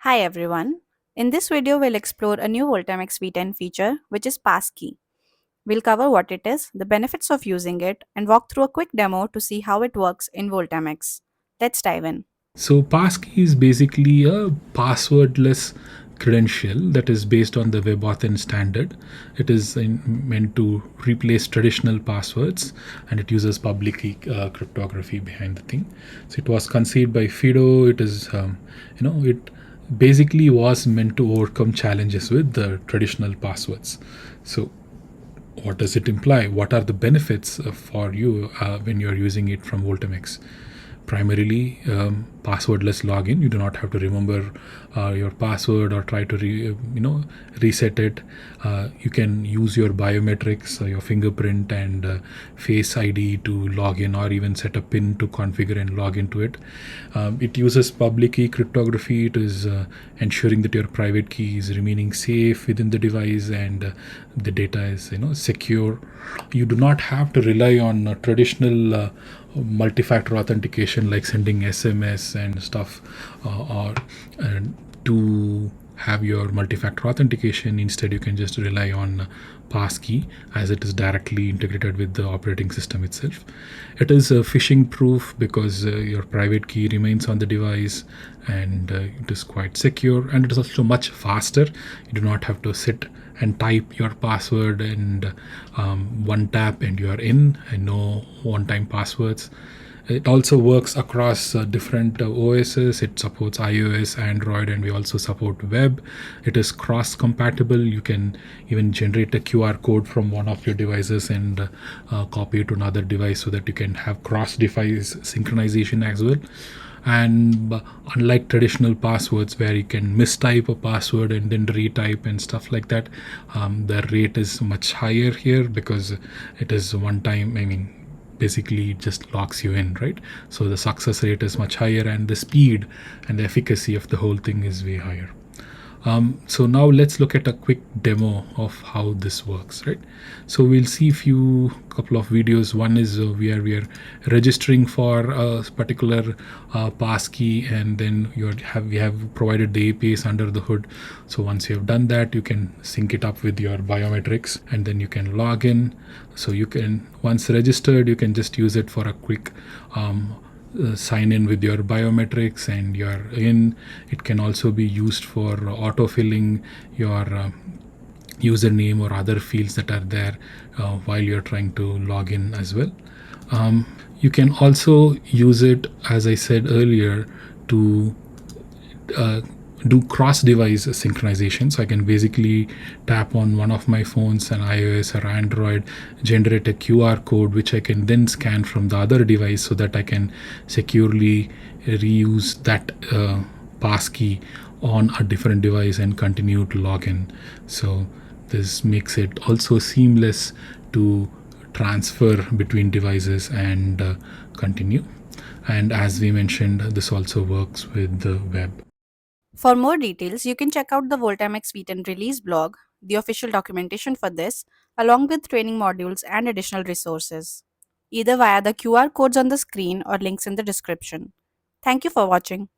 Hi everyone. In this video, we'll explore a new Voltamex v10 feature, which is Passkey. We'll cover what it is, the benefits of using it, and walk through a quick demo to see how it works in Voltamex. Let's dive in. So Passkey is basically a passwordless credential that is based on the WebAuthn standard. It is meant to replace traditional passwords, and it uses public key cryptography behind the thing. So it was conceived by Fido. It is, it basically was meant to overcome challenges with the traditional passwords. So what does it imply? What are the benefits for you when you're using it from Voltamex? Primarily passwordless login. You do not have to remember your password or try to reset it. You can use your biometrics, your fingerprint and face ID to log in, or even set a pin to configure and log into it. It uses public key cryptography. It is ensuring that your private key is remaining safe within the device and the data is secure. You do not have to rely on traditional multi-factor authentication like sending SMS and stuff or to have your multi-factor authentication. Instead, you can just rely on Passkey, as it is directly integrated with the operating system itself. It is phishing proof because your private key remains on the device, and it is quite secure, and it is also much faster. You do not have to sit and type your password and one tap and you are in, and no one-time passwords. It also works across different OSs. It supports iOS, Android, and we also support web. It is cross compatible. You can even generate a QR code from one of your devices and copy it to another device so that you can have cross device synchronization as well. And unlike traditional passwords where you can mistype a password and then retype and stuff like that, the rate is much higher here because it is one time. Basically it just locks you in, right? So the success rate is much higher, and the speed and the efficacy of the whole thing is way higher. So now let's look at a quick demo of how this works, right? So we'll see a couple of videos. One is where we are registering for a particular passkey, and then we have provided the APIs under the hood. So once you have done that, you can sync it up with your biometrics, and then you can log in. So you can, once registered, you can just use it for a quick sign in with your biometrics and you're in. It can also be used for autofilling your username or other fields that are there while you're trying to log in as well. You can also use it, as I said earlier, to do cross-device synchronization. So I can basically tap on one of my phones, an iOS or Android, generate a QR code which I can then scan from the other device so that I can securely reuse that passkey on a different device and continue to log in. So this makes it also seamless to transfer between devices and continue. And as we mentioned, this also works with the web. For more details, you can check out the Voltamex v10 release blog, the official documentation for this, along with training modules and additional resources, either via the QR codes on the screen or links in the description. Thank you for watching.